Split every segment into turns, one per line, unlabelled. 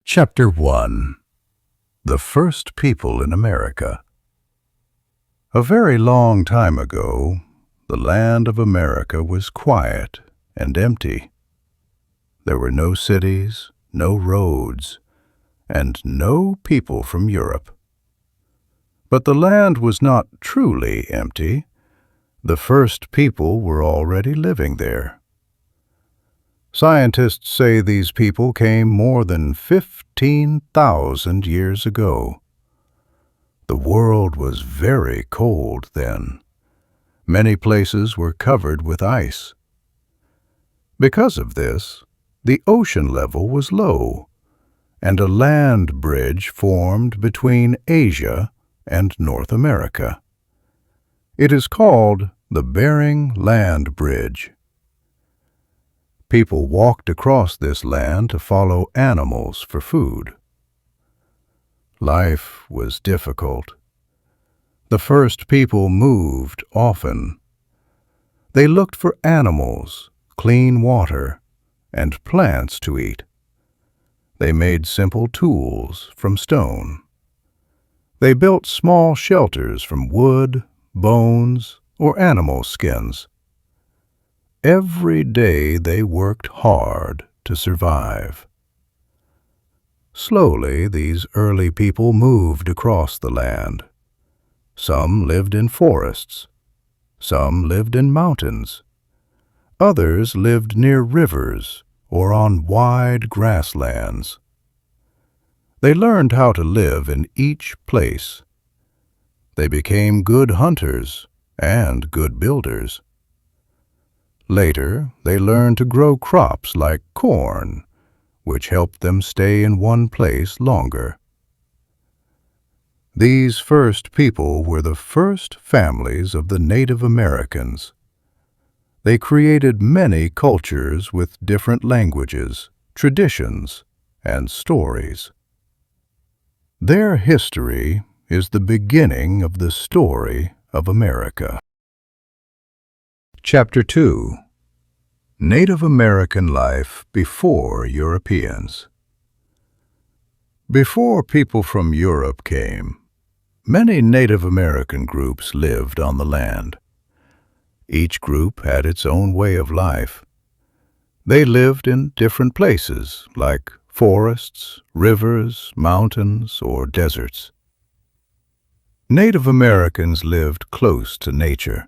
Chapter 1. The First People in America. A very long time ago, the land of America was quiet and empty. There were no cities, no roads, and no people from Europe. But the land was not truly empty. The first people were already living there. Scientists say these people came more than 15,000 years ago. The world was very cold then. Many places were covered with ice. Because of this, the ocean level was low, and a land bridge formed between Asia and North America. It is called the Bering Land Bridge. People walked across this land to follow animals for food. Life was difficult. The first people moved often. They looked for animals, clean water, and plants to eat. They made simple tools from stone. They built small shelters from wood, bones, or animal skins. Every day they worked hard to survive. Slowly, these early people moved across the land. Some lived in forests. Some lived in mountains. Others lived near rivers or on wide grasslands. They learned how to live in each place. They became good hunters and good builders. Later, they learned to grow crops like corn, which helped them stay in one place longer. These first people were the first families of the Native Americans. They created many cultures with different languages, traditions, and stories. Their history is the beginning of the story of America. Chapter 2. Native American Life Before Europeans. Before people from Europe came, many Native American groups lived on the land. Each group had its own way of life. They lived in different places, like forests, rivers, mountains, or deserts. Native Americans lived close to nature.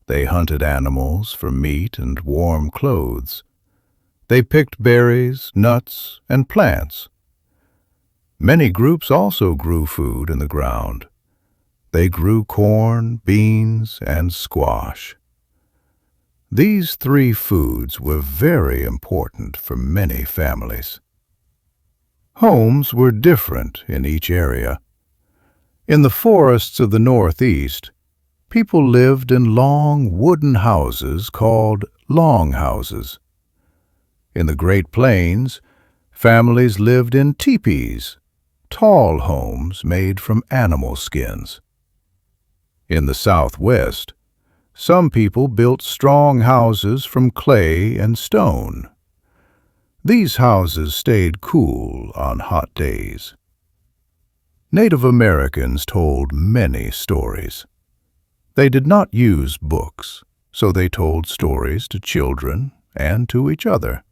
They hunted animals for meat and warm clothes. They picked berries, nuts, and plants. Many groups also grew food in the ground. They grew corn, beans, and squash. These three foods were very important for many families. Homes were different in each area. In the forests of the Northeast, people lived in long wooden houses called longhouses. In the Great Plains, families lived in teepees, tall homes made from animal skins. In the Southwest, some people built strong houses from clay and stone. These houses stayed cool on hot days. Native Americans told many stories. They did not use books, so they told stories to children and to each other.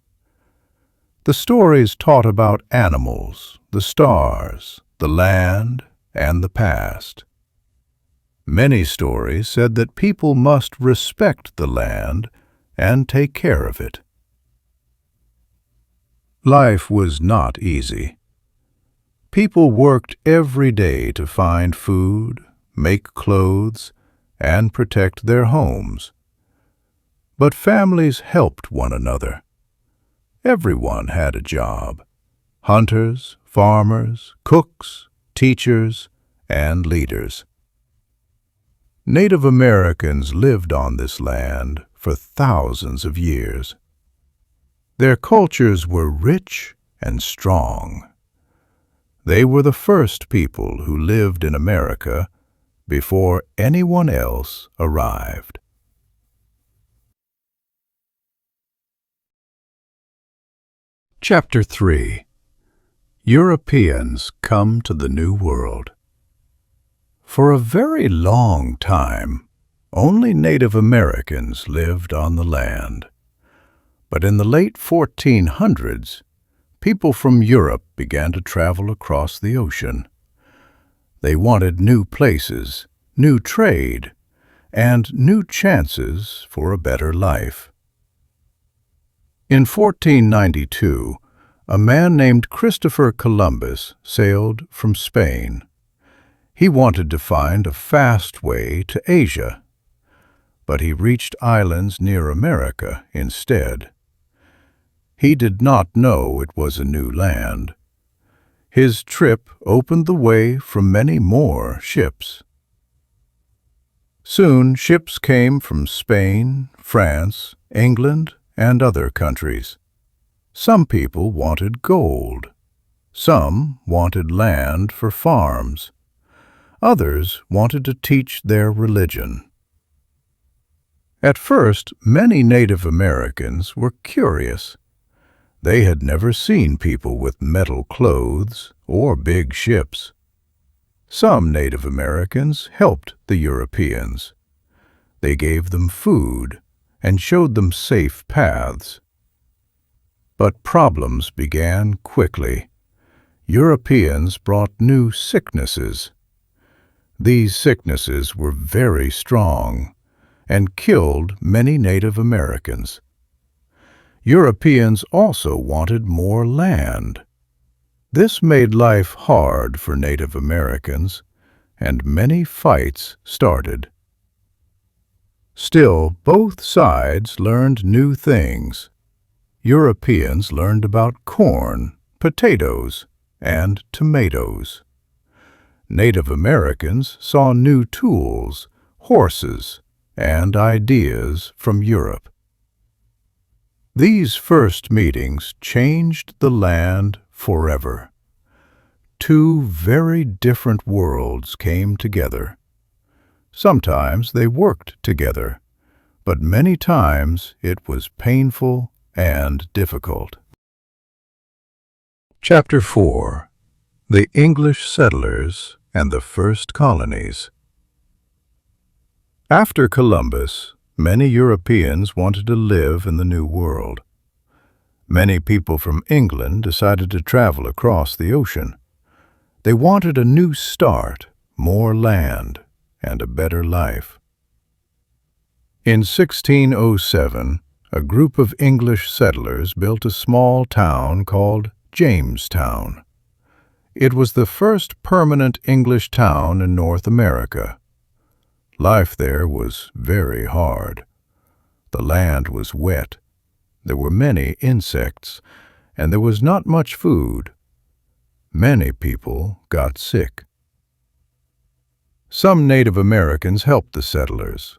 The stories taught about animals, the stars, the land, and the past. Many stories said that people must respect the land and take care of it. Life was not easy. People worked every day to find food, make clothes, and protect their homes. But families helped one another. Everyone had a job: hunters, farmers, cooks, teachers, and leaders. Native Americans lived on this land for thousands of years. Their cultures were rich and strong. They were the first people who lived in America before anyone else arrived. Chapter 3. Europeans come to the New World. For a very long time, only Native Americans lived on the land. But in the late 1400s, people from Europe began to travel across the ocean. They wanted new places, new trade, and new chances for a better life. In 1492, a man named Christopher Columbus sailed from Spain. He wanted to find a fast way to Asia, but he reached islands near America instead. He did not know it was a new land. His trip opened the way for many more ships. Soon ships came from Spain, France, England, and other countries. Some people wanted gold. Some wanted land for farms. Others wanted to teach their religion. At first, many Native Americans were curious. They had never seen people with metal clothes or big ships. Some Native Americans helped the Europeans. They gave them food and showed them safe paths. But problems began quickly. Europeans brought new sicknesses. These sicknesses were very strong and killed many Native Americans. Europeans also wanted more land. This made life hard for Native Americans, and many fights started. Still, both sides learned new things. Europeans learned about corn, potatoes, and tomatoes. Native Americans saw new tools, horses, and ideas from Europe. These first meetings changed the land forever. Two very different worlds came together. Sometimes they worked together, but many times it was painful and difficult. Chapter 4. The English Settlers and the First Colonies. After Columbus, many Europeans wanted to live in the New World. Many people from England decided to travel across the ocean. They wanted a new start, more land, and a better life. In 1607, a group of English settlers built a small town called Jamestown. It was the first permanent English town in North America. Life there was very hard. The land was wet. There were many insects, and there was not much food. Many people got sick. Some Native Americans helped the settlers.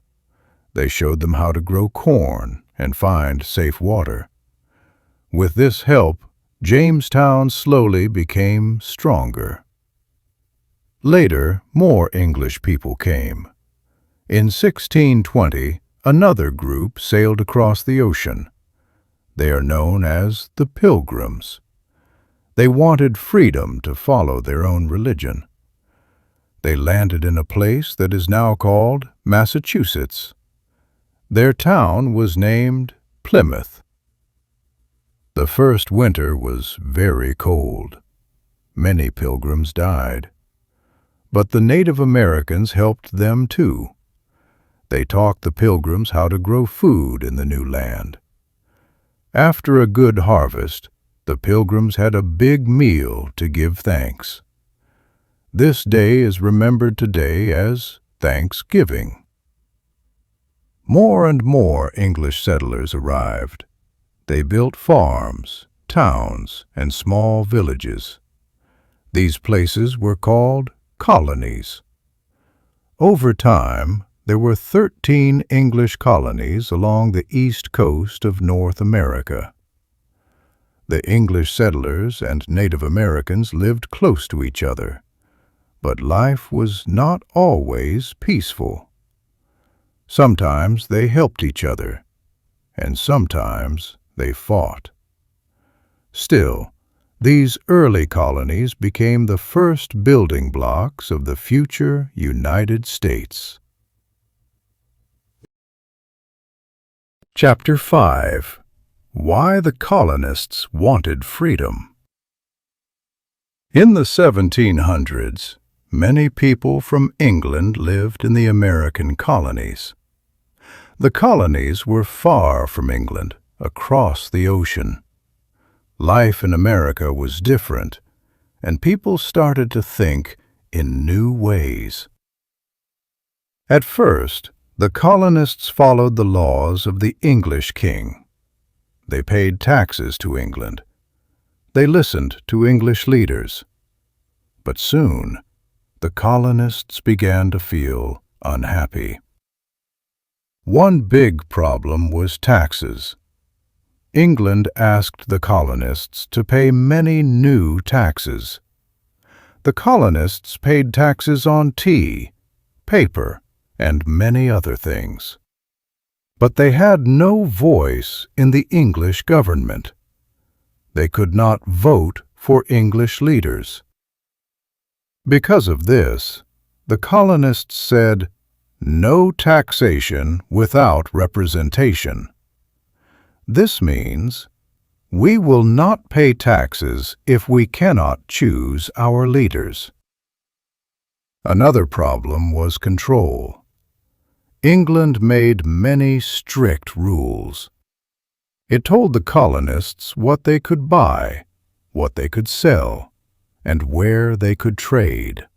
They showed them how to grow corn and find safe water. With this help, Jamestown slowly became stronger. Later, more English people came. In 1620, another group sailed across the ocean. They are known as the Pilgrims. They wanted freedom to follow their own religion. They landed in a place that is now called Massachusetts. Their town was named Plymouth. The first winter was very cold. Many pilgrims died. But the Native Americans helped them too. They taught the pilgrims how to grow food in the new land. After a good harvest, the pilgrims had a big meal to give thanks. This day is remembered today as Thanksgiving. More and more English settlers arrived. They built farms, towns, and small villages. These places were called colonies. Over time, there were 13 English colonies along the east coast of North America. The English settlers and Native Americans lived close to each other, but life was not always peaceful. Sometimes they helped each other, and sometimes they fought. Still, These early colonies became the first building blocks of the future United States. Chapter 5. Why the Colonists Wanted Freedom. In the 1700s, many people from England lived in the American colonies. The colonies were far from England, across the ocean. Life in America was different, and people started to think in new ways. At first, the colonists followed the laws of the English king. They paid taxes to England. They listened to English leaders. But soon, the colonists began to feel unhappy. One big problem was taxes. England asked the colonists to pay many new taxes. The colonists paid taxes on tea, paper, and many other things. But they had no voice in the English government. They could not vote for English leaders. Because of this, the colonists said, "No taxation without representation." This means, we will not pay taxes if we cannot choose our leaders. Another problem was control. England made many strict rules. It told the colonists what they could buy, what they could sell, and where they could trade.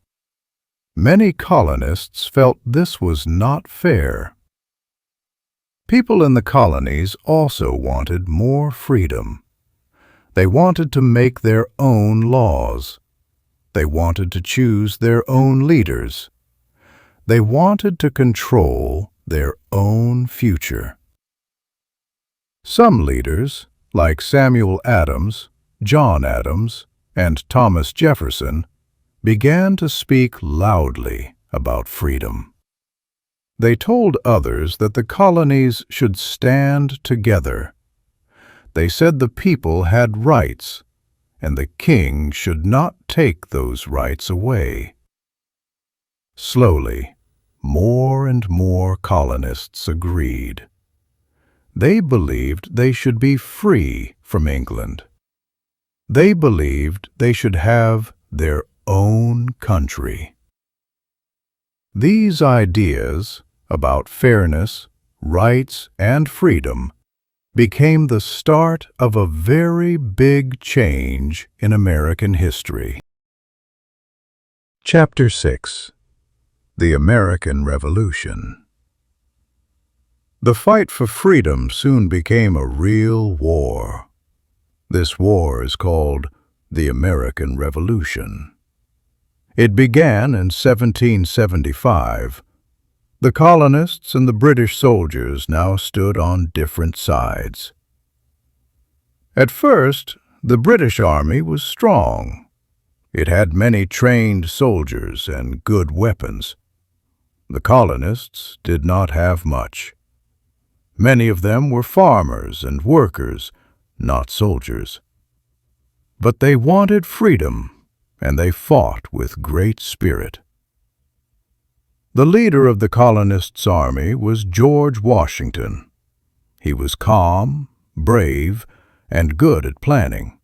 Many colonists felt this was not fair. People in the colonies also wanted more freedom. They wanted to make their own laws. They wanted to choose their own leaders. They wanted to control their own future. Some leaders, like Samuel Adams, John Adams, and Thomas Jefferson, began to speak loudly about freedom. They told others that the colonies should stand together. They said the people had rights, and the king should not take those rights away. Slowly, more and more colonists agreed. They believed they should be free from England. They believed they should have their own country. These ideas about fairness, rights, and freedom became the start of a very big change in American history. Chapter 6. The American Revolution. The fight for freedom soon became a real war. This war is called the American Revolution. It began in 1775. The colonists and the British soldiers now stood on different sides. At first, the British army was strong. It had many trained soldiers and good weapons. The colonists did not have much. Many of them were farmers and workers, not soldiers. But they wanted freedom, and they fought with great spirit. The leader of the colonists' army was George Washington. He was calm, brave, and good at planning.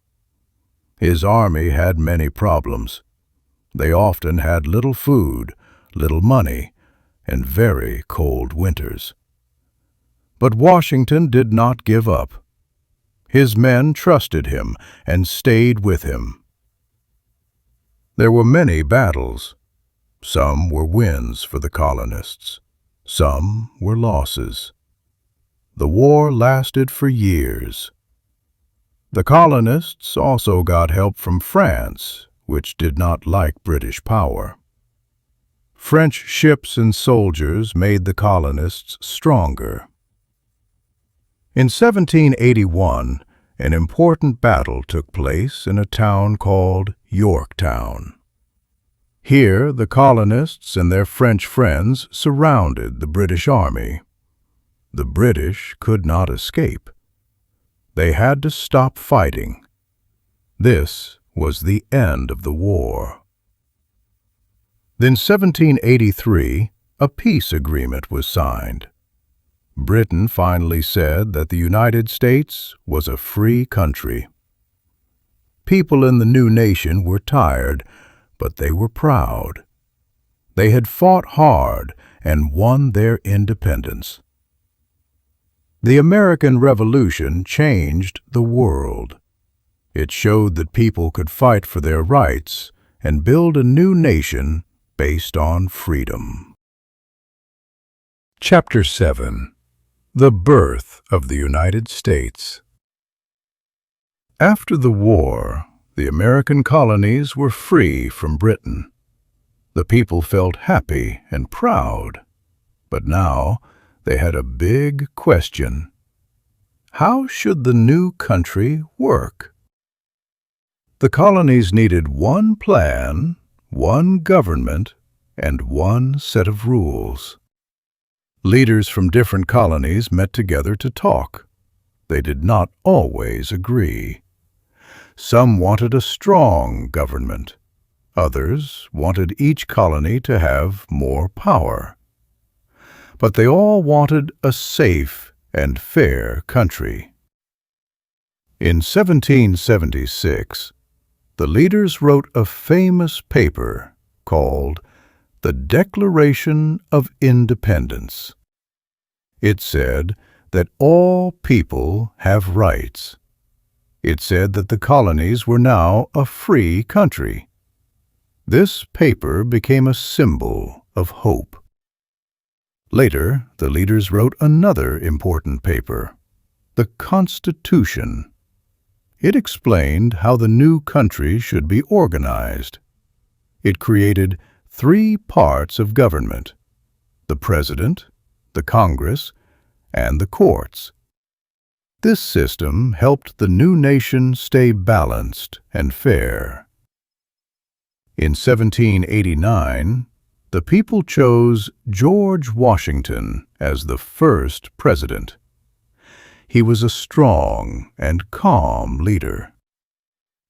His army had many problems. They often had little food, little money, and very cold winters. But Washington did not give up. His men trusted him and stayed with him. There were many battles. Some were wins for the colonists. Some were losses. The war lasted for years. The colonists also got help from France, which did not like British power. French ships and soldiers made the colonists stronger. In 1781, an important battle took place in a town called Yorktown. Here, the colonists and their French friends surrounded the British army. The British could not escape. They had to stop fighting. This was the end of the war. In 1783, a peace agreement was signed. Britain finally said that the United States was a free country. People in the new nation were tired, but they were proud. They had fought hard and won their independence. The American Revolution changed the world. It showed that people could fight for their rights and build a new nation based on freedom. Chapter 7. The Birth of the United States. After the war, the American colonies were free from Britain. The people felt happy and proud. But now they had a big question. How should the new country work? The colonies needed one plan, one government, and one set of rules. Leaders from different colonies met together to talk. They did not always agree. Some wanted a strong government. Others wanted each colony to have more power. But they all wanted a safe and fair country. In 1776, the leaders wrote a famous paper called the Declaration of Independence. It said that all people have rights. It said that the colonies were now a free country. This paper became a symbol of hope. Later, the leaders wrote another important paper, the Constitution. It explained how the new country should be organized. It created 3 parts of government: the President, the Congress, and the courts. This system helped the new nation stay balanced and fair. In 1789, the people chose George Washington as the first president. He was a strong and calm leader.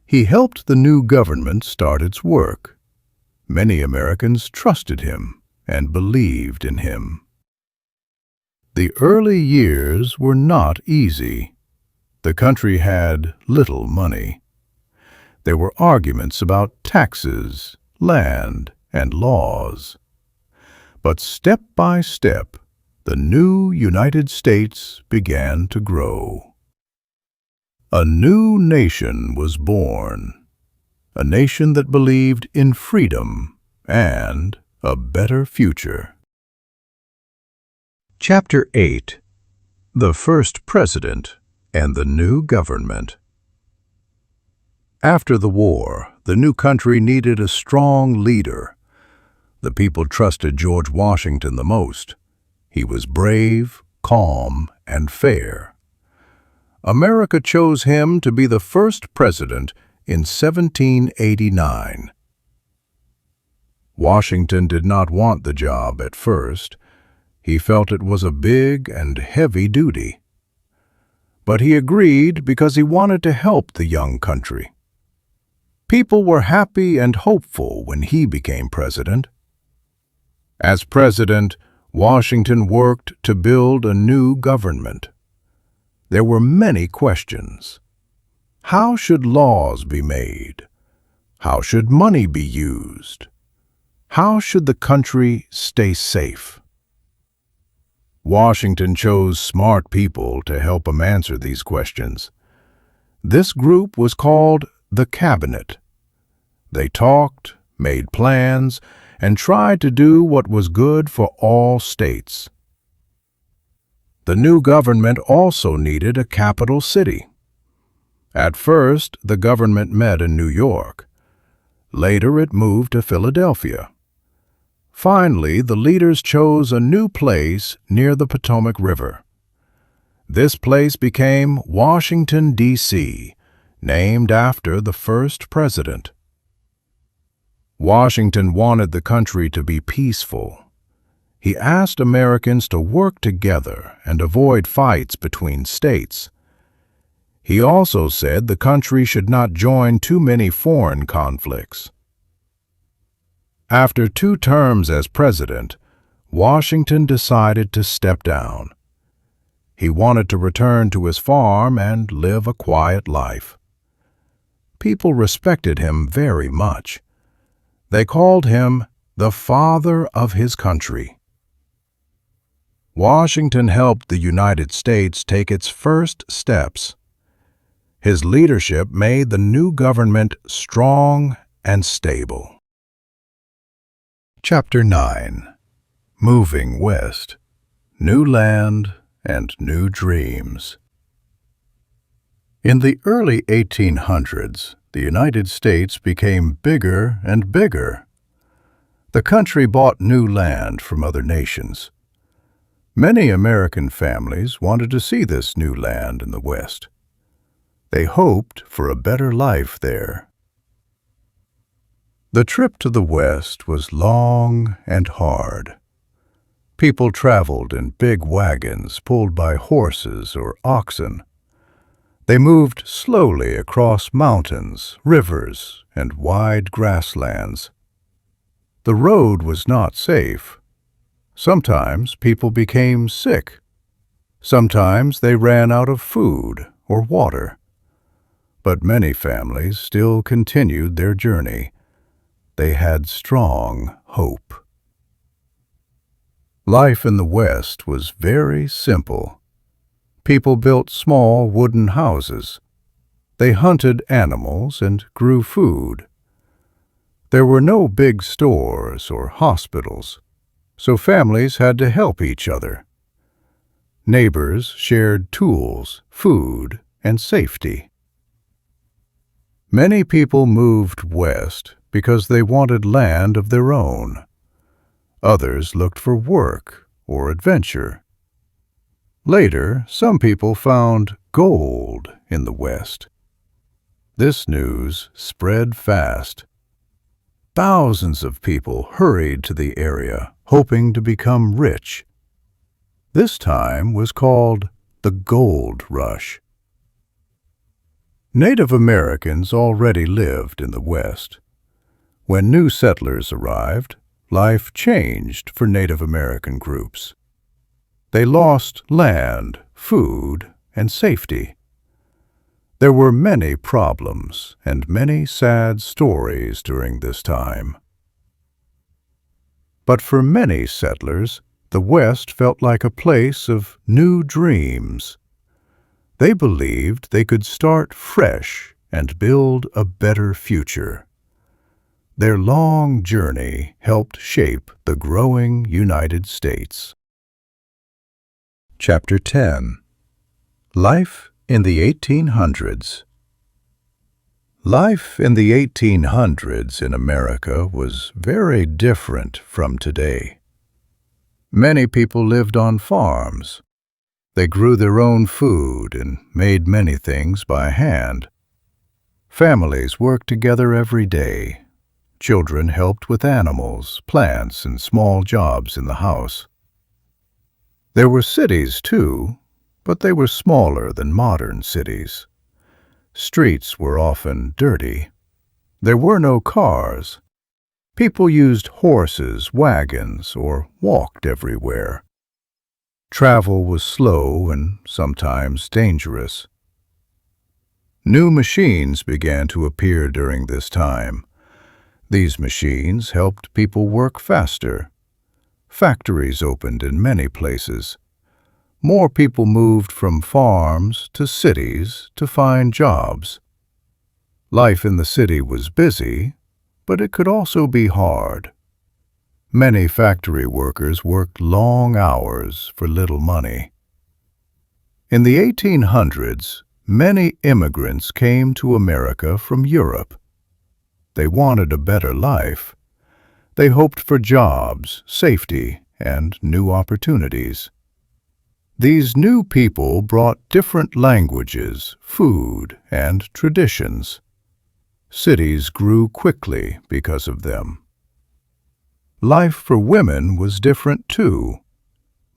He helped the new government start its work. Many Americans trusted him and believed in him. The early years were not easy. The country had little money. There were arguments about taxes, land, and laws. But step by step, the new United States began to grow. A new nation was born, a nation that believed in freedom and a better future. Chapter 8. The First President and the New Government. After the war, the new country needed a strong leader. The people trusted George Washington the most. He was brave, calm, and fair. America chose him to be the first president in 1789. Washington did not want the job at first. He felt it was a big and heavy duty. But he agreed because he wanted to help the young country. People were happy and hopeful when he became president. As president, Washington worked to build a new government. There were many questions. How should laws be made? How should money be used? How should the country stay safe? Washington chose smart people to help him answer these questions. This group was called the Cabinet. They talked, made plans, and tried to do what was good for all states. The new government also needed a capital city. At first, the government met in New York. Later, it moved to Philadelphia. Finally, the leaders chose a new place near the Potomac River. This place became Washington, D.C., named after the first president. Washington wanted the country to be peaceful. He asked Americans to work together and avoid fights between states. He also said the country should not join too many foreign conflicts. After 2 terms as president, Washington decided to step down. He wanted to return to his farm and live a quiet life. People respected him very much. They called him the father of his country. Washington helped the United States take its first steps. His leadership made the new government strong and stable. Chapter 9. Moving West. New Land and New Dreams. In the early 1800s, the United States became bigger and bigger. The country bought new land from other nations. Many American families wanted to see this new land in the West. They hoped for a better life there. The trip to the West was long and hard. People traveled in big wagons pulled by horses or oxen. They moved slowly across mountains, rivers, and wide grasslands. The road was not safe. Sometimes people became sick. Sometimes they ran out of food or water. But many families still continued their journey. They had strong hope. Life in the West was very simple. People built small wooden houses. They hunted animals and grew food. There were no big stores or hospitals, so families had to help each other. Neighbors shared tools, food, and safety. Many people moved west because they wanted land of their own. Others looked for work or adventure. Later, some people found gold in the West. This news spread fast. Thousands of people hurried to the area, hoping to become rich. This time was called the Gold Rush. Native Americans already lived in the West. When new settlers arrived, life changed for Native American groups. They lost land, food, and safety. There were many problems and many sad stories during this time. But for many settlers, the West felt like a place of new dreams. They believed they could start fresh and build a better future. Their long journey helped shape the growing United States. Chapter 10. Life in the 1800s. Life in the 1800s in America was very different from today. Many people lived on farms. They grew their own food and made many things by hand. Families worked together every day. Children helped with animals, plants, and small jobs in the house. There were cities, too, but they were smaller than modern cities. Streets were often dirty. There were no cars. People used horses, wagons, or walked everywhere. Travel was slow and sometimes dangerous. New machines began to appear during this time. These machines helped people work faster. Factories opened in many places. More people moved from farms to cities to find jobs. Life in the city was busy, but it could also be hard. Many factory workers worked long hours for little money. In the 1800s, many immigrants came to America from Europe. They wanted a better life. They hoped for jobs, safety, and new opportunities. These new people brought different languages, food, and traditions. Cities grew quickly because of them. Life for women was different too.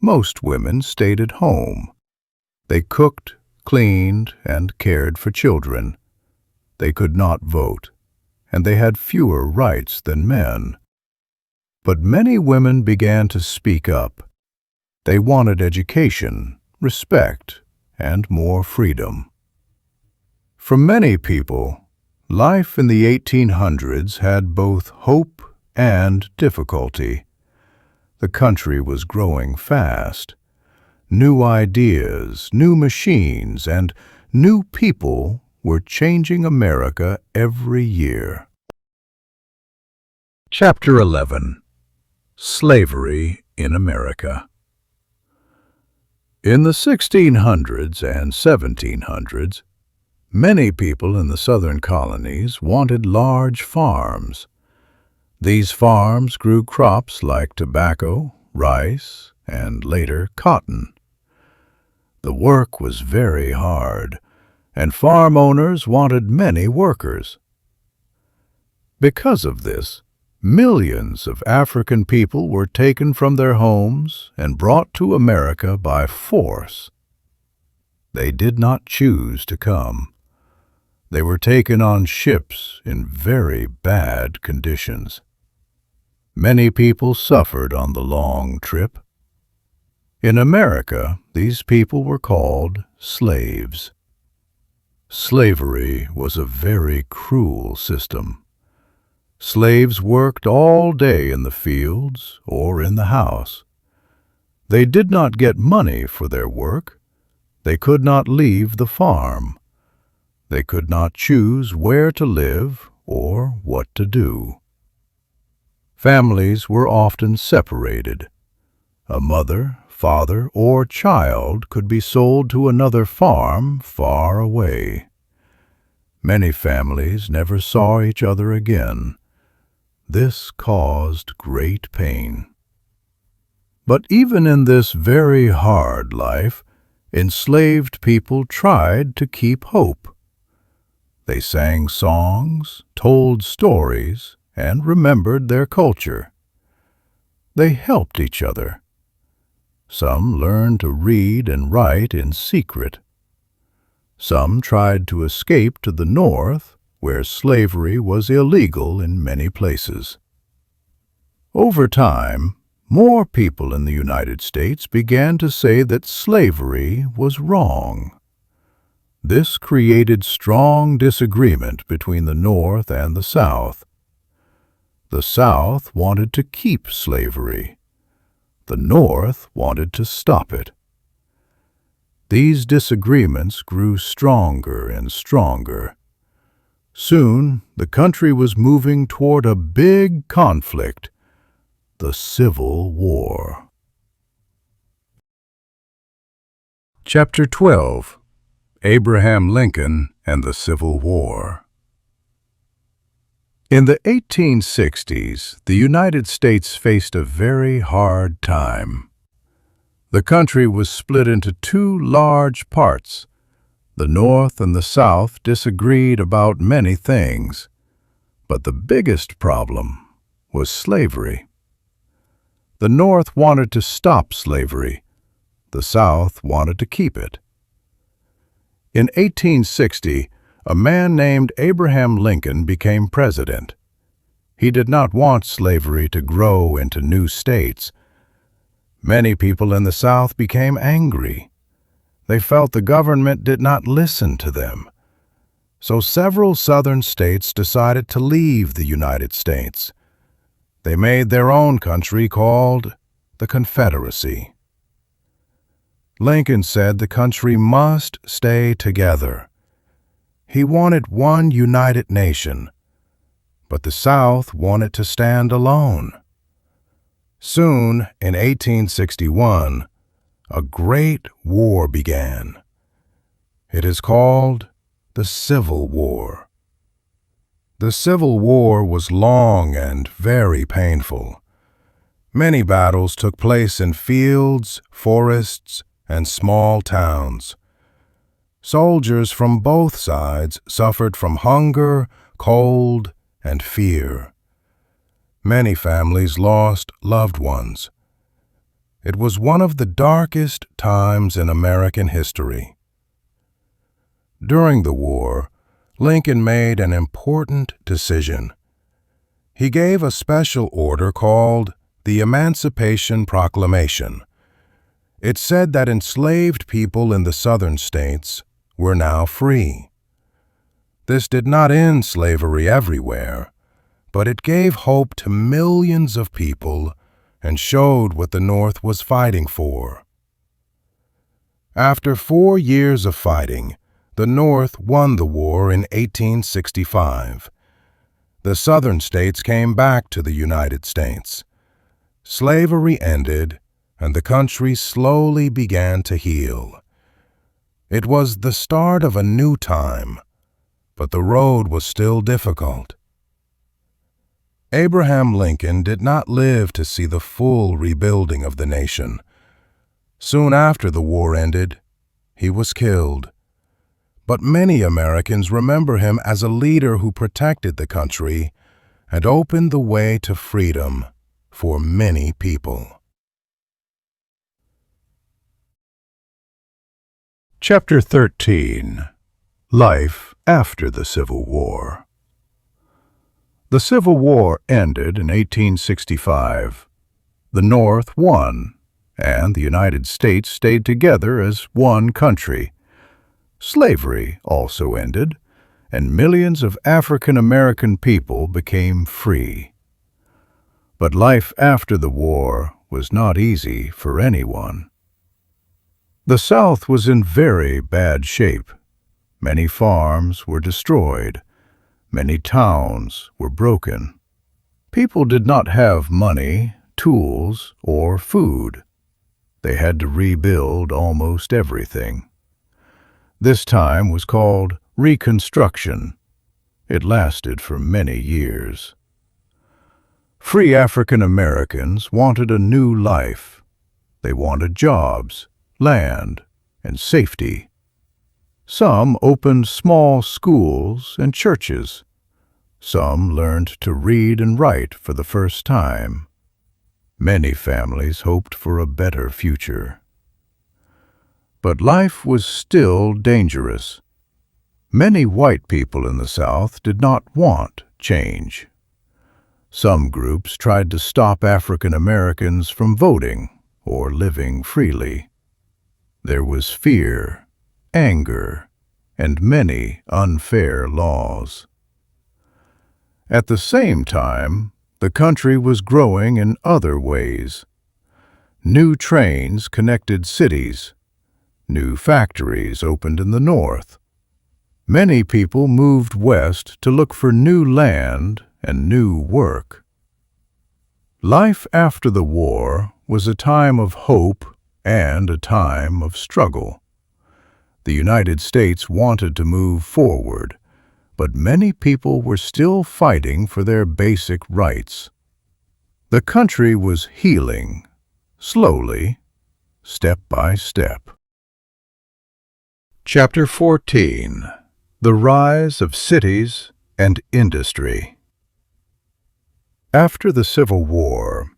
Most women stayed at home. They cooked, cleaned, and cared for children. They could not vote, and they had fewer rights than men. But many women began to speak up. They wanted education, respect, and more freedom. For many people, life in the 1800s had both hope and difficulty. The country was growing fast. New ideas, new machines, and new people were changing America every year. Chapter 11. Slavery in America. In the 1600s and 1700s, many people in the southern colonies wanted large farms. These farms grew crops like tobacco, rice, and later cotton. The work was very hard, and farm owners wanted many workers. Because of this, millions of African people were taken from their homes and brought to America by force. They did not choose to come. They were taken on ships in very bad conditions. Many people suffered on the long trip. In America, these people were called slaves. Slavery was a very cruel system. Slaves worked all day in the fields or in the house. They did not get money for their work. They could not leave the farm. They could not choose where to live or what to do. Families were often separated. A mother, father, or child could be sold to another farm far away. Many families never saw each other again. This caused great pain. But even in this very hard life, enslaved people tried to keep hope. They sang songs, told stories, and remembered their culture. They helped each other. Some learned to read and write in secret. Some tried to escape to the north, where slavery was illegal in many places. Over time, more people in the United States began to say that slavery was wrong. This created strong disagreement between the North and the South. The South wanted to keep slavery. The North wanted to stop it. These disagreements grew stronger and stronger. Soon, the country was moving toward a big conflict, the Civil War. Chapter 12. Abraham Lincoln and the Civil War. In the 1860s, the United States faced a very hard time. The country was split into two large parts. The North and the South disagreed about many things, but the biggest problem was slavery. The North wanted to stop slavery. The South wanted to keep it. In 1860, a man named Abraham Lincoln became president. He did not want slavery to grow into new states. Many people in the South became angry. They felt the government did not listen to them. So several Southern states decided to leave the United States. They made their own country called the Confederacy. Lincoln said the country must stay together. He wanted one united nation, but the South wanted to stand alone. Soon, in 1861, a great war began. It is called the Civil War. The Civil War was long and very painful. Many battles took place in fields, forests, and small towns. Soldiers from both sides suffered from hunger, cold, and fear. Many families lost loved ones. It was one of the darkest times in American history.
During the war, Lincoln made an important decision. He gave a special order called the Emancipation Proclamation. It said that enslaved people in the southern states were now free. This did not end slavery everywhere, but it gave hope to millions of people and showed what the North was fighting for. After 4 years of fighting, the North won the war in 1865. The southern states came back to the United States. Slavery ended, and the country slowly began to heal. It was the start of a new time, but the road was still difficult. Abraham Lincoln did not live to see the full rebuilding of the nation. Soon after the war ended, he was killed. But many Americans remember him as a leader who protected the country and opened the way to freedom for many people.
Chapter 13. Life After the Civil War. The Civil War ended in 1865. The North won, and the United States stayed together as one country. Slavery also ended, and millions of African American people became free. But life after the war was not easy for anyone. The South was in very bad shape. Many farms were destroyed. Many towns were broken. People did not have money, tools, or food. They had to rebuild almost everything. This time was called Reconstruction. It lasted for many years. Free African Americans wanted a new life. They wanted jobs, land, and safety. Some opened small schools and churches. Some learned to read and write for the first time. Many families hoped for a better future. But life was still dangerous. Many white people in the South did not want change. Some groups tried to stop African Americans from voting or living freely. There was fear, anger, and many unfair laws. At the same time, the country was growing in other ways. New trains connected cities. New factories opened in the North. Many people moved west to look for new land and new work. Life after the war was a time of hope and a time of struggle. The United States wanted to move forward, but many people were still fighting for their basic rights. The country was healing, slowly, step by step. Chapter 14. The Rise of Cities and Industry. After the Civil War,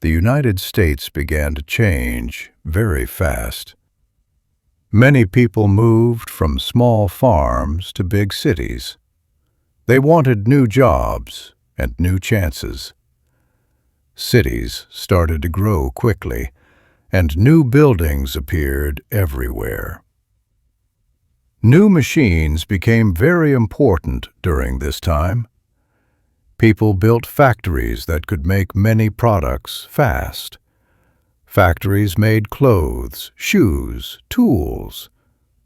the United States began to change very fast. Many people moved from small farms to big cities. They wanted new jobs and new chances. Cities started to grow quickly, and new buildings appeared everywhere. New machines became very important during this time. People built factories that could make many products fast. Factories made clothes, shoes, tools,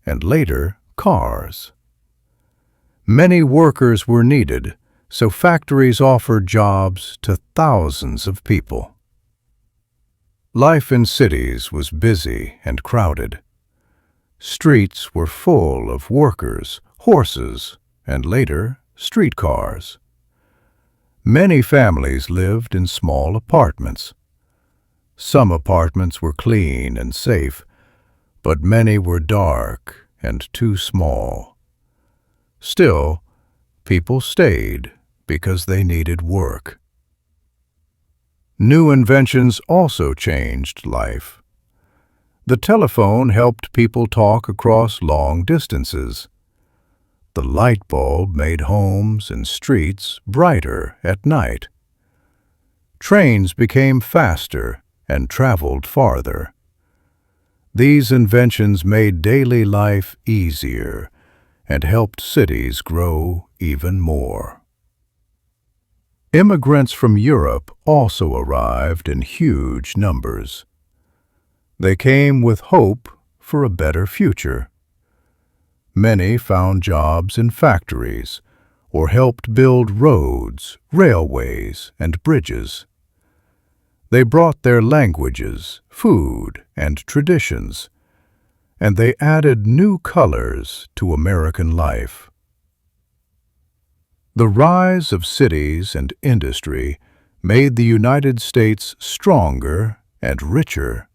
and later cars. Many workers were needed, so factories offered jobs to thousands of people. Life in cities was busy and crowded. Streets were full of workers, horses, and later streetcars. Many families lived in small apartments. Some apartments were clean and safe, but many were dark and too small. Still, people stayed because they needed work. New inventions also changed life. The telephone helped people talk across long distances. The light bulb made homes and streets brighter at night. Trains became faster and traveled farther. These inventions made daily life easier and helped cities grow even more. Immigrants from Europe also arrived in huge numbers. They came with hope for a better future. Many found jobs in factories or helped build roads, railways, and bridges. They brought their languages, food, and traditions, and they added new colors to American life. The rise of cities and industry made the United States stronger and richer.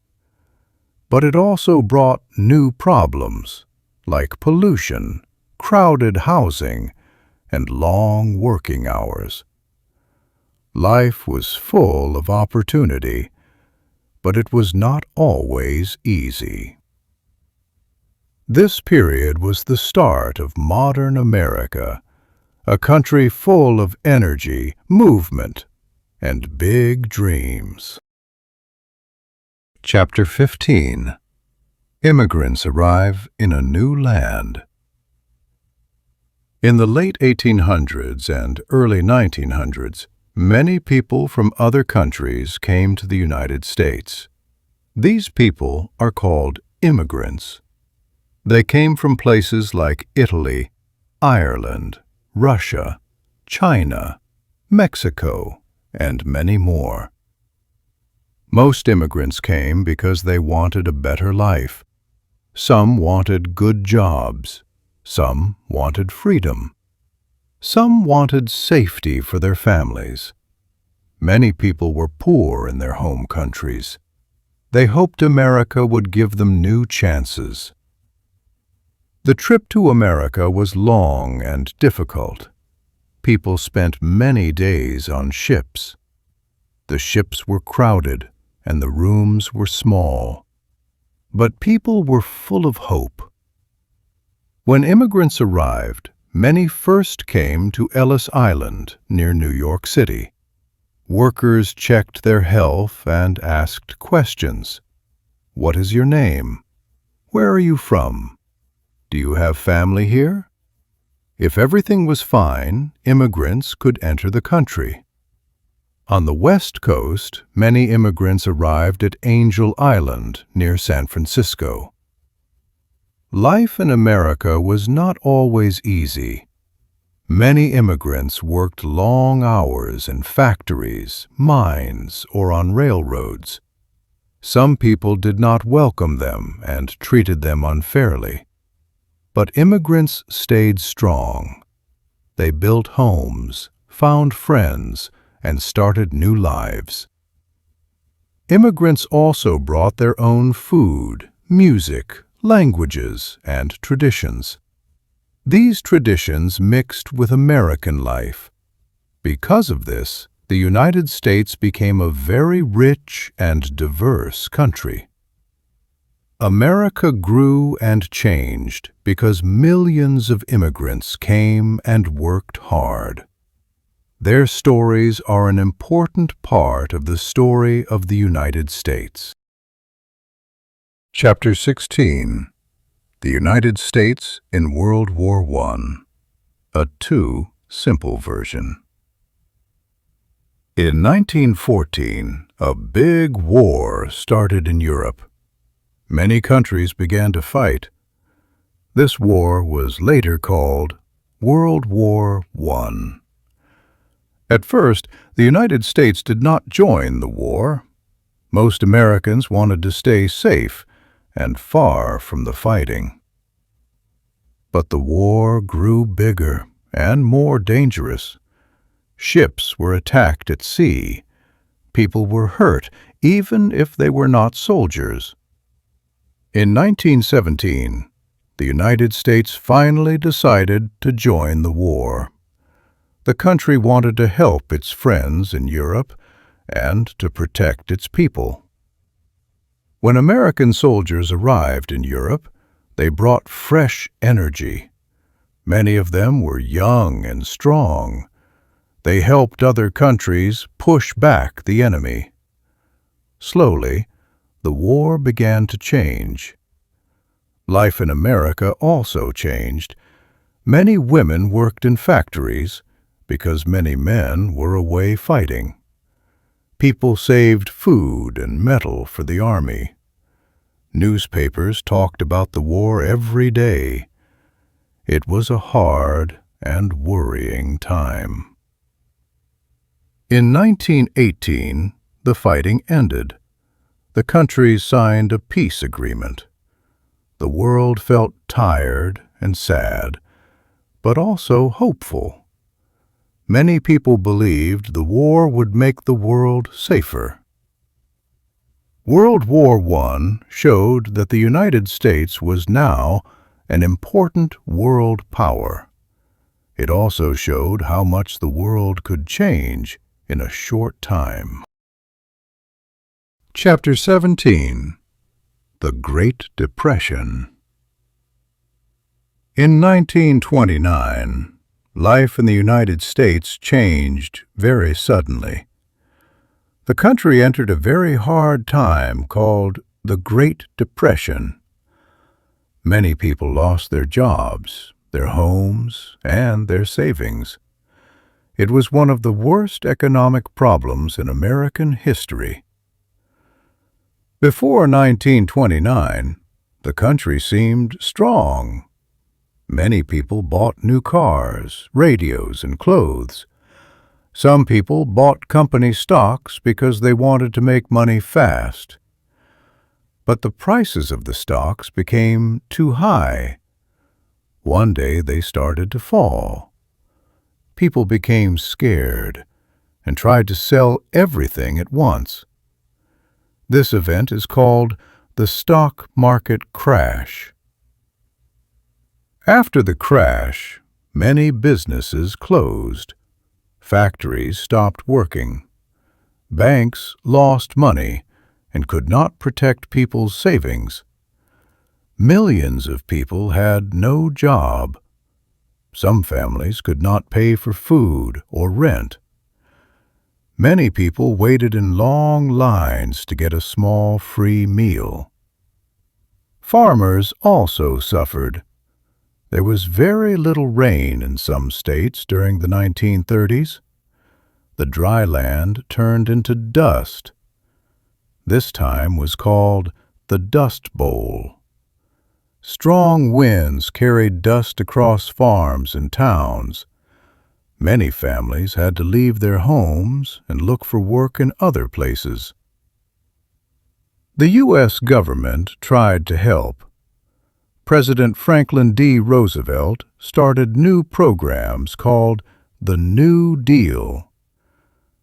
But it also brought new problems, like pollution, crowded housing, and long working hours. Life was full of opportunity, but it was not always easy. This period was the start of modern America, a country full of energy, movement, and big dreams. Chapter 15. Immigrants arrive in a new land. In the late 1800s and early 1900s, many people from other countries came to the United States. These people are called immigrants. They came from places like Italy, Ireland, Russia, China, Mexico, and many more. Most immigrants came because they wanted a better life. Some wanted good jobs. Some wanted freedom. Some wanted safety for their families. Many people were poor in their home countries. They hoped America would give them new chances. The trip to America was long and difficult. People spent many days on ships. The ships were crowded and the rooms were small. But people were full of hope. When immigrants arrived, many first came to Ellis Island near New York City. Workers checked their health and asked questions. What is your name? Where are you from? Do you have family here? If everything was fine, immigrants could enter the country. On the West Coast, many immigrants arrived at Angel Island near San Francisco. Life in America was not always easy. Many immigrants worked long hours in factories, mines, or on railroads. Some people did not welcome them and treated them unfairly. But immigrants stayed strong. They built homes, found friends, and started new lives. Immigrants also brought their own food, music, languages, and traditions. These traditions mixed with American life. Because of this, the United States became a very rich and diverse country. America grew and changed because millions of immigrants came and worked hard. Their stories are an important part of the story of the United States. Chapter 16. The United States in World War I. A too simple version. In 1914, a big war started in Europe. Many countries began to fight. This war was later called World War I. At first, the United States did not join the war. Most Americans wanted to stay safe and far from the fighting. But the war grew bigger and more dangerous. Ships were attacked at sea. People were hurt, even if they were not soldiers. In 1917, the United States finally decided to join the war. The country wanted to help its friends in Europe and to protect its people. When American soldiers arrived in Europe, they brought fresh energy. Many of them were young and strong. They helped other countries push back the enemy. Slowly, the war began to change. Life in America also changed. Many women worked in factories because many men were away fighting. People saved food and metal for the army. Newspapers talked about the war every day. It was a hard and worrying time. In 1918, the fighting ended. The countries signed a peace agreement. The world felt tired and sad, but also hopeful. Many people believed the war would make the world safer. World War I showed that the United States was now an important world power. It also showed how much the world could change in a short time. Chapter 17. The Great Depression. In 1929, life in the United States changed very suddenly. The country entered a very hard time called the Great Depression. Many people lost their jobs, their homes, and their savings. It was one of the worst economic problems in American history. Before 1929, the country seemed strong. Many people bought new cars, radios, and clothes. Some people bought company stocks because they wanted to make money fast. But the prices of the stocks became too high. One day they started to fall. People became scared and tried to sell everything at once. This event is called the stock market crash. After the crash, many businesses closed. Factories stopped working. Banks lost money and could not protect people's savings. Millions of people had no job. Some families could not pay for food or rent. Many people waited in long lines to get a small free meal. Farmers also suffered. There was very little rain in some states during the 1930s. The dry land turned into dust. This time was called the Dust Bowl. Strong winds carried dust across farms and towns. Many families had to leave their homes and look for work in other places. The U.S. government tried to help. President Franklin D. Roosevelt started new programs called the New Deal.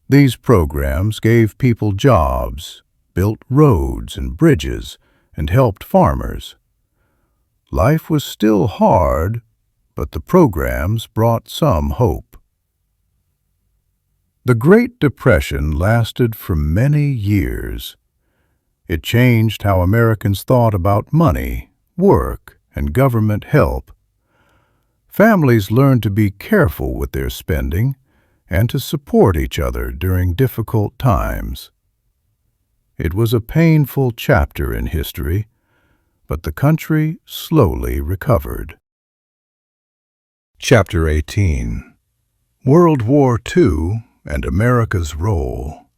These programs gave people jobs, built roads and bridges, and helped farmers. Life was still hard, but the programs brought some hope. The Great Depression lasted for many years. It changed how Americans thought about money, work, and government help. Families learned to be careful with their spending and to support each other during difficult times. It was a painful chapter in history, but the country slowly recovered. Chapter 18. World War II and America's Role.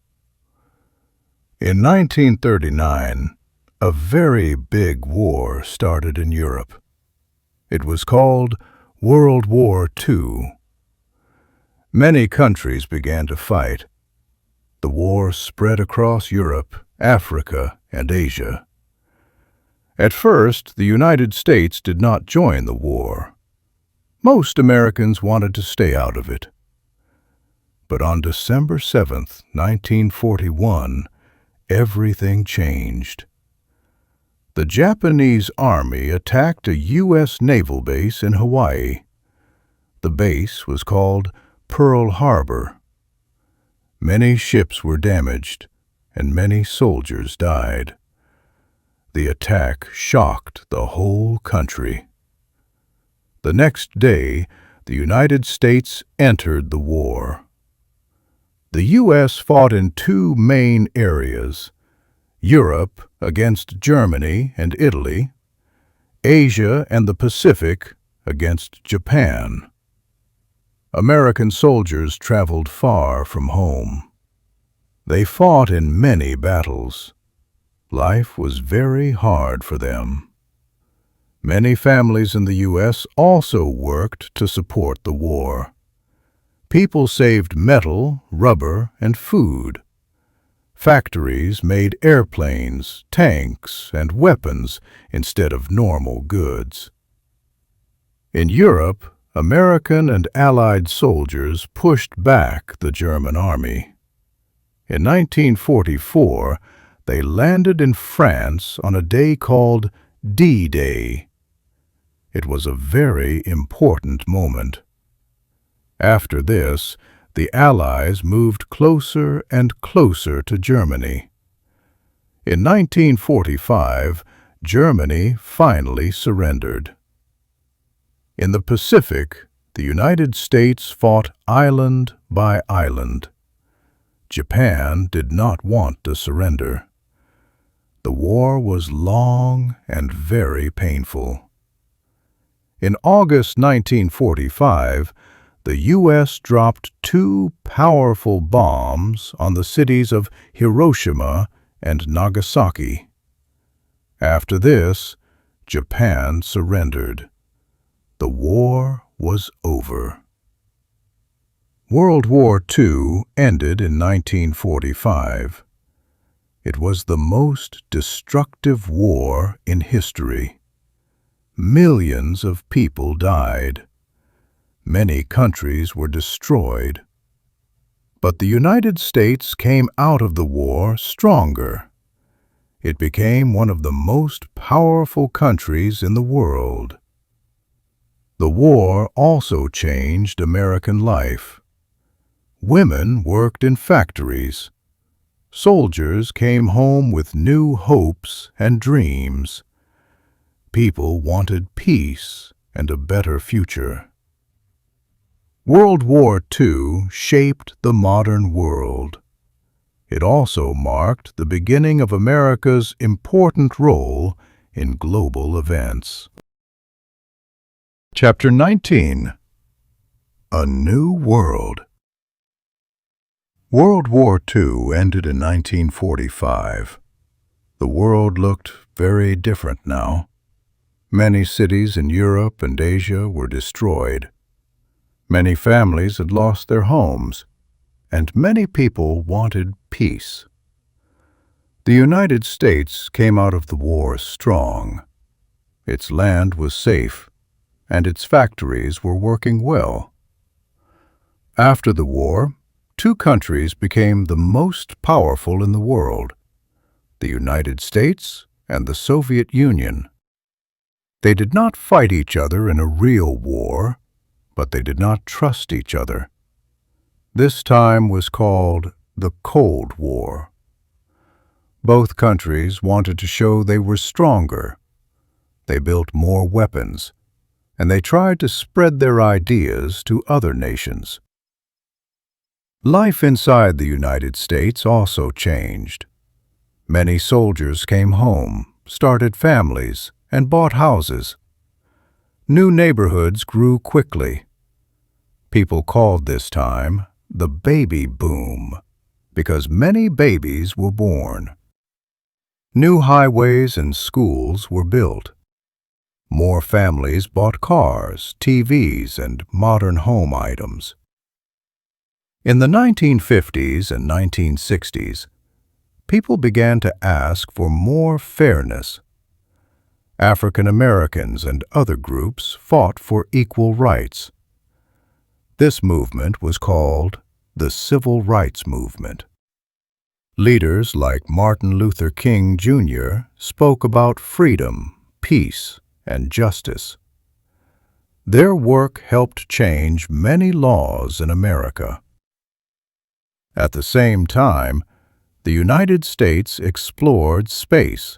In 1939, a very big war started in Europe. It was called World War II. Many countries began to fight. The war spread across Europe, Africa, and Asia. At first, the United States did not join the war. Most Americans wanted to stay out of it. But on December 7, 1941, everything changed. The Japanese Army attacked a U.S. naval base in Hawaii. The base was called Pearl Harbor. Many ships were damaged, and many soldiers died. The attack shocked the whole country. The next day, the United States entered the war. The U.S. fought in two main areas: Europe against Germany and Italy, Asia and the Pacific against Japan. American soldiers traveled far from home. They fought in many battles. Life was very hard for them. Many families in the U.S. also worked to support the war. People saved metal, rubber, and food. Factories made airplanes, tanks, and weapons instead of normal goods. In Europe, American and Allied soldiers pushed back the German army. In 1944, they landed in France on a day called D-Day. It was a very important moment. After this, the Allies moved closer and closer to Germany. In 1945, Germany finally surrendered. In the Pacific, the United States fought island by island. Japan did not want to surrender. The war was long and very painful. In August 1945, the U.S. dropped two powerful bombs on the cities of Hiroshima and Nagasaki. After this, Japan surrendered. The war was over. World War II ended in 1945. It was the most destructive war in history. Millions of people died. Many countries were destroyed. But the United States came out of the war stronger. It became one of the most powerful countries in the world. The war also changed American life. Women worked in factories. Soldiers came home with new hopes and dreams. People wanted peace and a better future. World War II shaped the modern world. It also marked the beginning of America's important role in global events. Chapter 19. A New World. World War II ended in 1945. The world looked very different now. Many cities in Europe and Asia were destroyed. Many families had lost their homes, and many people wanted peace. The United States came out of the war strong. Its land was safe, and its factories were working well. After the war, two countries became the most powerful in the world: the United States and the Soviet Union. They did not fight each other in a real war, but they did not trust each other. This time was called the Cold War. Both countries wanted to show they were stronger. They built more weapons, and they tried to spread their ideas to other nations. Life inside the United States also changed. Many soldiers came home, started families, and bought houses. New neighborhoods grew quickly. People called this time the baby boom, because many babies were born. New highways and schools were built. More families bought cars, TVs, and modern home items. In the 1950s and 1960s, people began to ask for more fairness. African Americans and other groups fought for equal rights. This movement was called the Civil Rights Movement. Leaders like Martin Luther King, Jr. spoke about freedom, peace, and justice. Their work helped change many laws in America. At the same time, the United States explored space.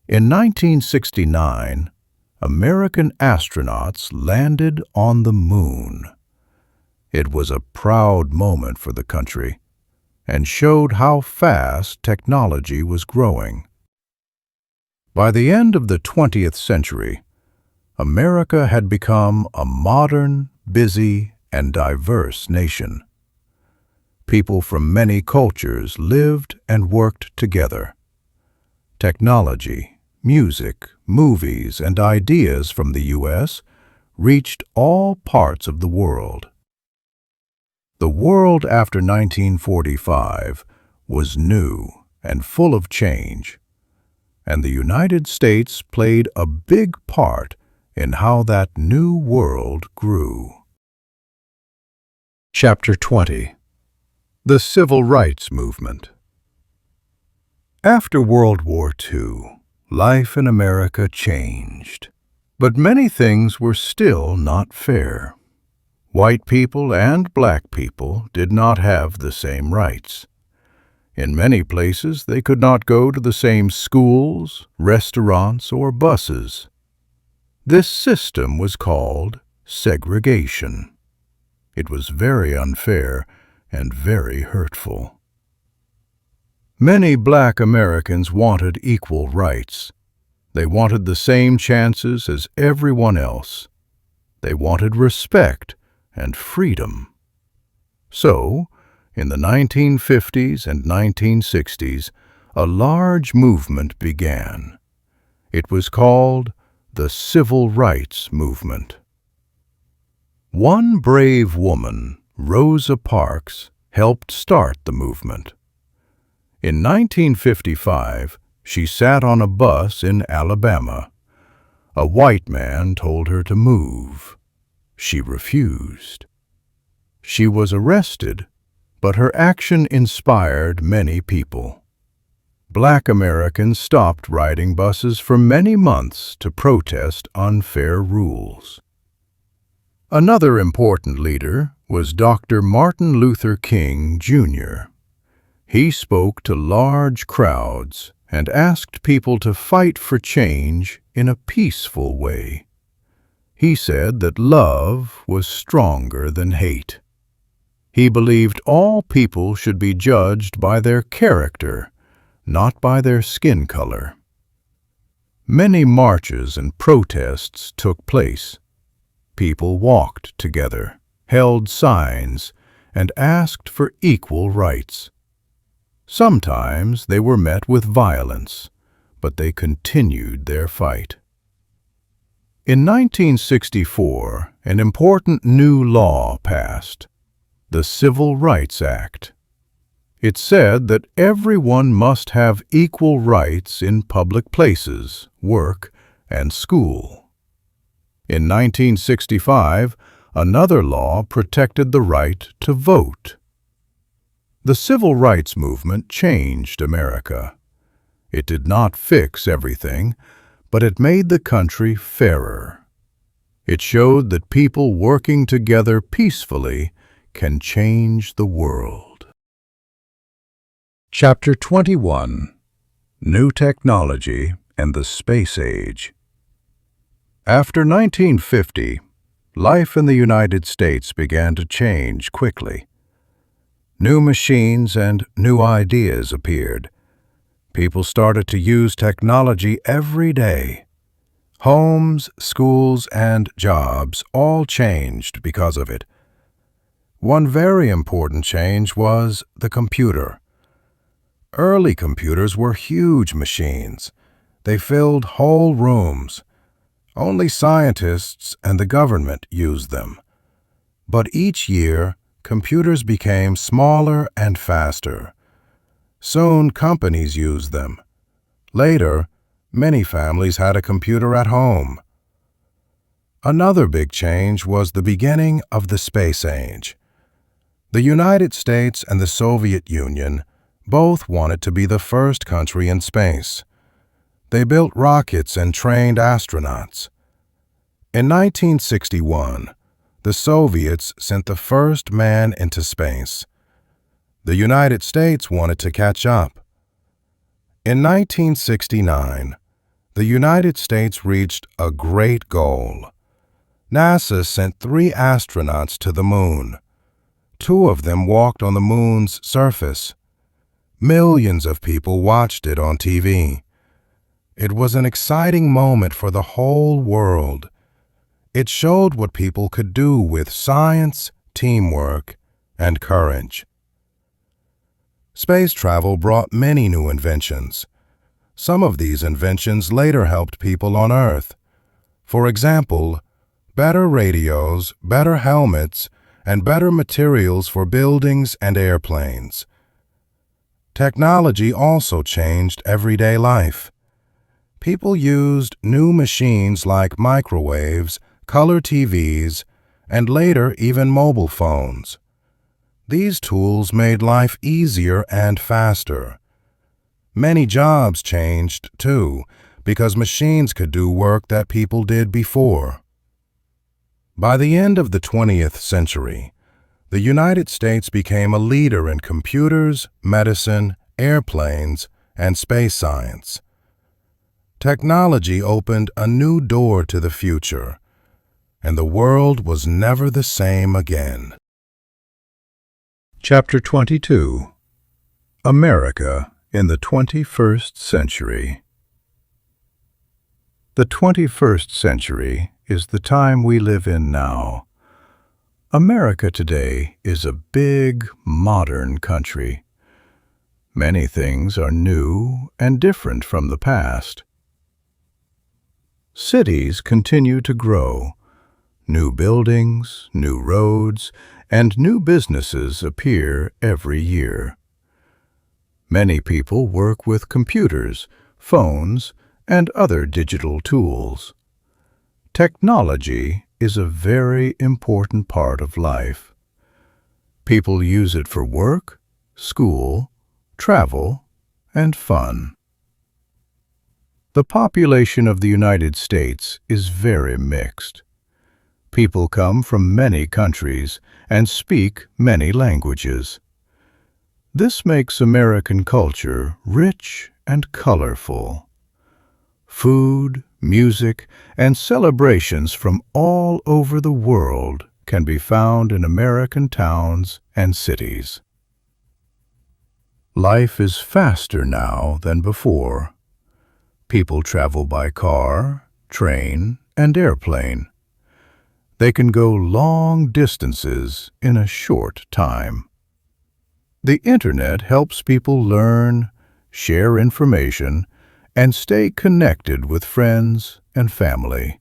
In 1969, American astronauts landed on the moon. It was a proud moment for the country and showed how fast technology was growing. By the end of the 20th century, America had become a modern, busy, and diverse nation. People from many cultures lived and worked together. Technology, music, movies, and ideas from the U.S. reached all parts of the world. The world after 1945 was new and full of change, and the United States played a big part in how that new world grew. Chapter 20. The Civil Rights Movement. After World War II, life in America changed, but many things were still not fair. White people and black people did not have the same rights. In many places, they could not go to the same schools, restaurants, or buses. This system was called segregation. It was very unfair and very hurtful. Many black Americans wanted equal rights. They wanted the same chances as everyone else. They wanted respect and freedom. So, in the 1950s and 1960s, a large movement began. It was called the Civil Rights Movement. One brave woman, Rosa Parks, helped start the movement. In 1955, she sat on a bus in Alabama. A white man told her to move. She refused. She was arrested, but her action inspired many people. Black Americans stopped riding buses for many months to protest unfair rules. Another important leader was Dr. Martin Luther King, Jr. He spoke to large crowds and asked people to fight for change in a peaceful way. He said that love was stronger than hate. He believed all people should be judged by their character, not by their skin color. Many marches and protests took place. People walked together, held signs, and asked for equal rights. Sometimes they were met with violence, but they continued their fight. In 1964, an important new law passed, the Civil Rights Act. It said that everyone must have equal rights in public places, work, and school. In 1965, another law protected the right to vote. The Civil Rights Movement changed America. It did not fix everything, but it made the country fairer. It showed that people working together peacefully can change the world. Chapter 21. New Technology and the Space Age. After 1950, life in the United States began to change quickly. New machines and new ideas appeared. People started to use technology every day. Homes, schools, and jobs all changed because of it. One very important change was the computer. Early computers were huge machines. They filled whole rooms. Only scientists and the government used them. But each year, computers became smaller and faster. Soon, companies used them. Later, many families had a computer at home. Another big change was the beginning of the space age. The United States and the Soviet Union both wanted to be the first country in space. They built rockets and trained astronauts. In 1961, the Soviets sent the first man into space. The United States wanted to catch up. In 1969,
the United States reached a great goal. NASA sent 3 astronauts to the moon. 2 of them walked on the moon's surface. Millions of people watched it on TV. It was an exciting moment for the whole world. It showed what people could do with science, teamwork, and courage. Space travel brought many new inventions. Some of these inventions later helped people on Earth. For example, better radios, better helmets, and better materials for buildings and airplanes. Technology also changed everyday life. People used new machines like microwaves, color TVs, and later even mobile phones. These tools made life easier and faster. Many jobs changed, too, because machines could do work that people did before. By the end of the 20th century, the United States became a leader in computers, medicine, airplanes, and space science. Technology opened a new door to the future, and the world was never the same again.
Chapter 22. America in the 21st Century. The 21st century is the time we live in now. America today is a big, modern country. Many things are new and different from the past. Cities continue to grow. New buildings, new roads, and new businesses appear every year. Many people work with computers, phones, and other digital tools. Technology is a very important part of life. People use it for work, school, travel, and fun. The population of the United States is very mixed. People come from many countries and speak many languages. This makes American culture rich and colorful. Food, music, and celebrations from all over the world can be found in American towns and cities. Life is faster now than before. People travel by car, train, and airplane. They can go long distances in a short time. The Internet helps people learn, share information, and stay connected with friends and family.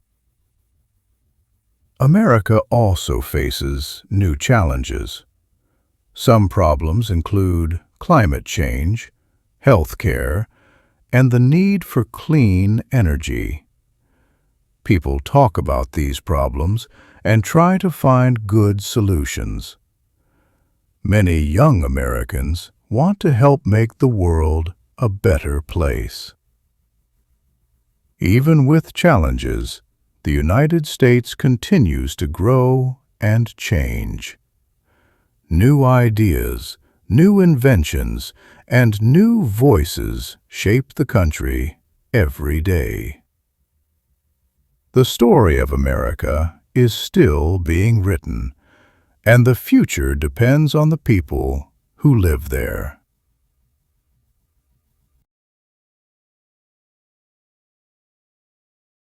America also faces new challenges. Some problems include climate change, health care, and the need for clean energy. People talk about these problems and try to find good solutions. Many young Americans want to help make the world a better place. Even with challenges, the United States continues to grow and change. New ideas, new inventions, and new voices shape the country every day. The story of America is still being written, and the future depends on the people who live there.